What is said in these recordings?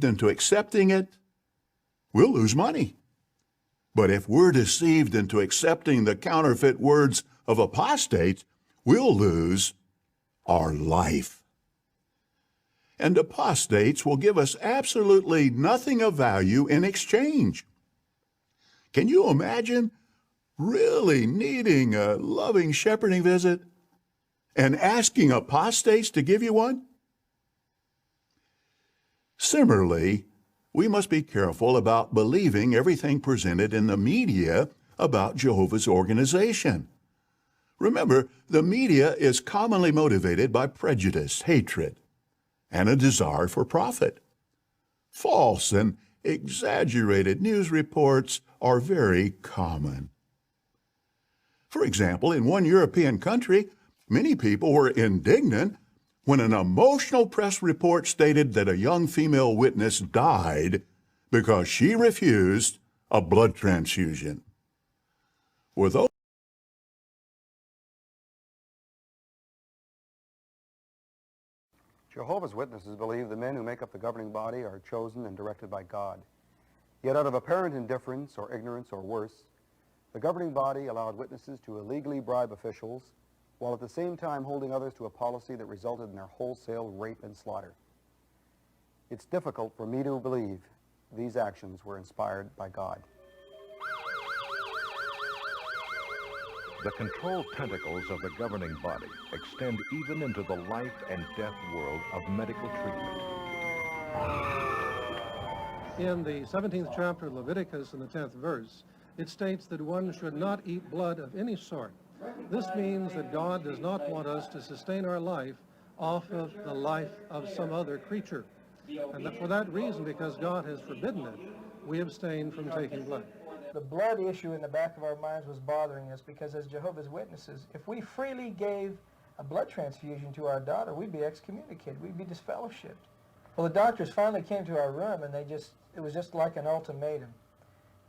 deceived into accepting it, we'll lose money. But if we're deceived into accepting the counterfeit words of apostates, we'll lose our life. And apostates will give us absolutely nothing of value in exchange. Can you imagine really needing a loving shepherding visit and asking apostates to give you one? Similarly, we must be careful about believing everything presented in the media about Jehovah's organization. Remember, the media is commonly motivated by prejudice, hatred, and a desire for profit. False and exaggerated news reports are very common. For example, in one European country, many people were indignant when an emotional press report stated that a young female witness died because she refused a blood transfusion. Were those Jehovah's Witnesses believe the men who make up the governing body are chosen and directed by God. Yet out of apparent indifference or ignorance or worse, the governing body allowed witnesses to illegally bribe officials while at the same time holding others to a policy that resulted in their wholesale rape and slaughter. It's difficult for me to believe these actions were inspired by God. The control tentacles of the governing body extend even into the life and death world of medical treatment. In the 17th chapter of Leviticus, in the 10th verse, it states that one should not eat blood of any sort. This means that God does not want us to sustain our life off of the life of some other creature. And that for that reason, because God has forbidden it, we abstain from taking blood. The blood issue in the back of our minds was bothering us because as Jehovah's Witnesses, if we freely gave a blood transfusion to our daughter, we'd be excommunicated, we'd be disfellowshipped. Well, the doctors finally came to our room and it was just like an ultimatum.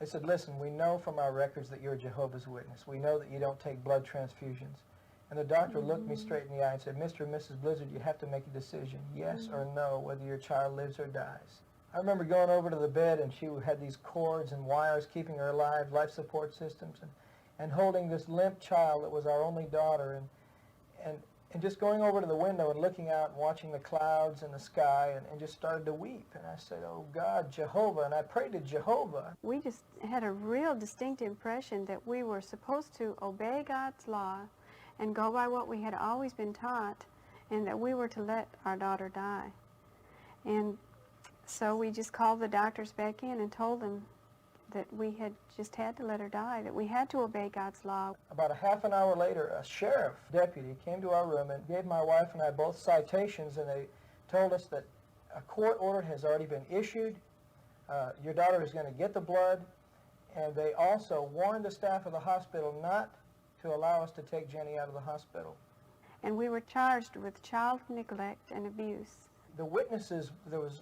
They said, listen, we know from our records that you're a Jehovah's Witness. We know that you don't take blood transfusions. And the doctor looked me straight in the eye and said, Mr. and Mrs. Blizzard, you have to make a decision, yes or no, whether your child lives or dies. I remember going over to the bed and she had these cords and wires keeping her alive, life support systems, and holding this limp child that was our only daughter, and just going over to the window and looking out and watching the clouds and the sky and just started to weep. And I said, oh God, Jehovah, and I prayed to Jehovah. We just had a real distinct impression that we were supposed to obey God's law and go by what we had always been taught, and that we were to let our daughter die. And so we just called the doctors back in and told them that we had just had to let her die, that we had to obey God's law. About a half an hour later, a sheriff deputy came to our room and gave my wife and I both citations, and they told us that a court order has already been issued. Your daughter is going to get the blood, and they also warned the staff of the hospital not to allow us to take Jenny out of the hospital. And we were charged with child neglect and abuse. The witnesses, there was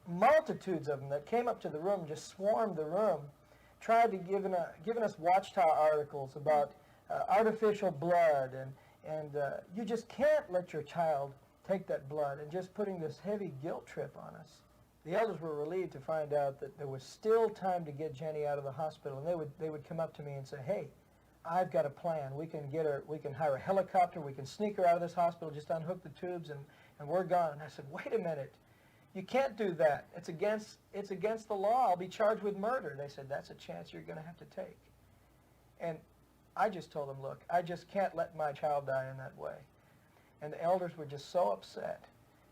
multitudes of them that came up to the room, just swarmed the room, tried to giving us watchtower articles about artificial blood, and you just can't let your child take that blood, and just putting this heavy guilt trip on us. The elders were relieved to find out that there was still time to get Jenny out of the hospital, and they would come up to me and say, hey, I've got a plan. We can get her, we can hire a helicopter, we can sneak her out of this hospital, just unhook the tubes, and we're gone. And I said, wait a minute. You can't do that. It's against the law. I'll be charged with murder. They said, that's a chance you're going to have to take. And I just told them, look, I just can't let my child die in that way. And the elders were just so upset.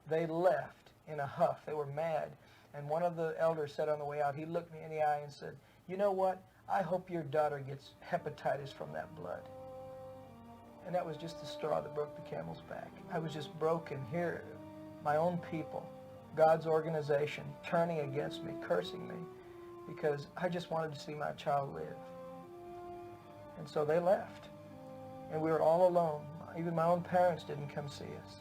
They left in a huff. They were mad. And one of the elders said on the way out, he looked me in the eye and said, you know what? I hope your daughter gets hepatitis from that blood. And that was just the straw that broke the camel's back. I was just broken here. My own people, God's organization, turning against me, cursing me, because I just wanted to see my child live. And so they left. And we were all alone. Even my own parents didn't come see us.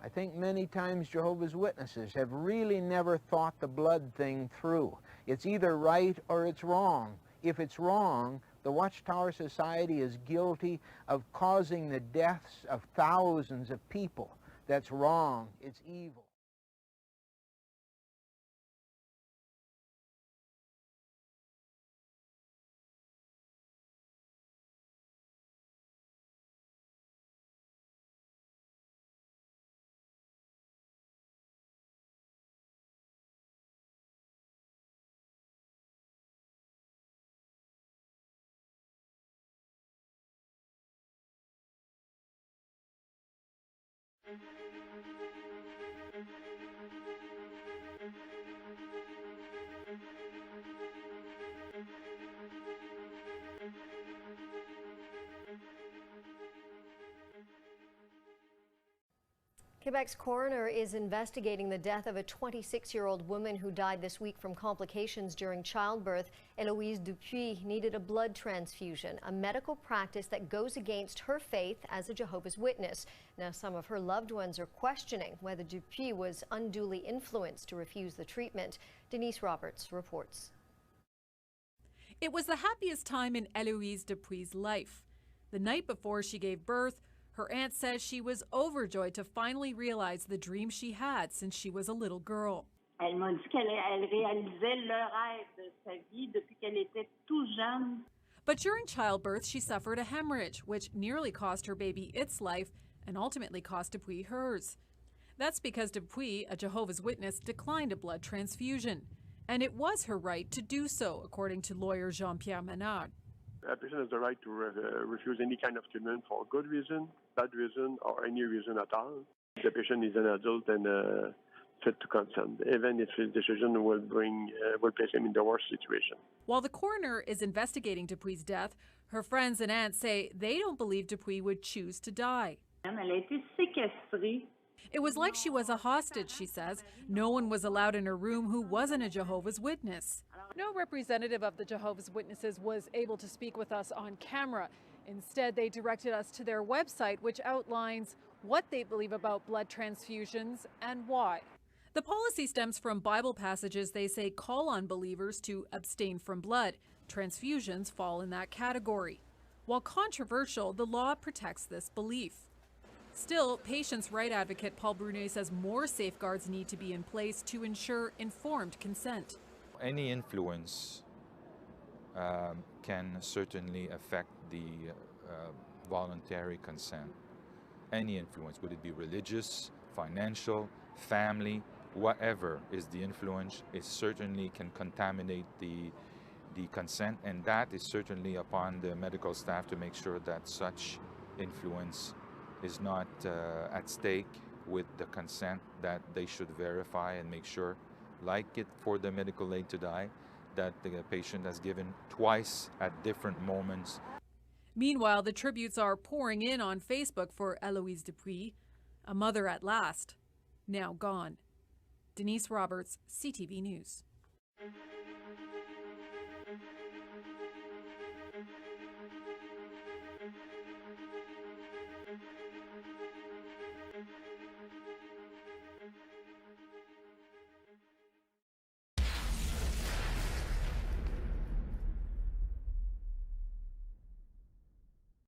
I think many times Jehovah's Witnesses have really never thought the blood thing through. It's either right or it's wrong. If it's wrong, the Watchtower Society is guilty of causing the deaths of thousands of people. That's wrong. It's evil. Quebec's coroner is investigating the death of a 26-year-old woman who died this week from complications during childbirth. Eloise Dupuis needed a blood transfusion, a medical practice that goes against her faith as a Jehovah's Witness. Now, some of her loved ones are questioning whether Dupuis was unduly influenced to refuse the treatment. Denise Roberts reports. It was the happiest time in Eloise Dupuis' life. The night before she gave birth, her aunt says she was overjoyed to finally realize the dream she had since she was a little girl. Elle m'a dit qu'elle réalisait le rêve de sa vie depuis qu'elle était tout jeune. But during childbirth, she suffered a hemorrhage, which nearly cost her baby its life and ultimately cost Dupuis hers. That's because Dupuis, a Jehovah's Witness, declined a blood transfusion. And it was her right to do so, according to lawyer Jean-Pierre Menard. A patient has the right to refuse any kind of treatment for good reason, bad reason, or any reason at all. The patient is an adult and fit to consent, even if his decision will place him in the worst situation. While the coroner is investigating Dupuis' death, her friends and aunts say they don't believe Dupuis would choose to die. Elle a été séquestrée. It was like she was a hostage, she says. No one was allowed in her room who wasn't a Jehovah's Witness. No representative of the Jehovah's Witnesses was able to speak with us on camera. Instead, they directed us to their website, which outlines what they believe about blood transfusions and why. The policy stems from Bible passages they say call on believers to abstain from blood. Transfusions fall in that category. While controversial, the law protects this belief. Still, patients' right advocate Paul Brunet says more safeguards need to be in place to ensure informed consent. Any influence can certainly affect the voluntary consent. Any influence, would it be religious, financial, family, whatever is the influence, it certainly can contaminate the consent, and that is certainly upon the medical staff to make sure that such influence is not at stake with the consent, that they should verify and make sure, like it for the medical aid to die, that the patient has given twice at different moments. Meanwhile, the tributes are pouring in on Facebook for Eloise Dupuis, a mother at last, now gone. Denise Roberts, CTV News.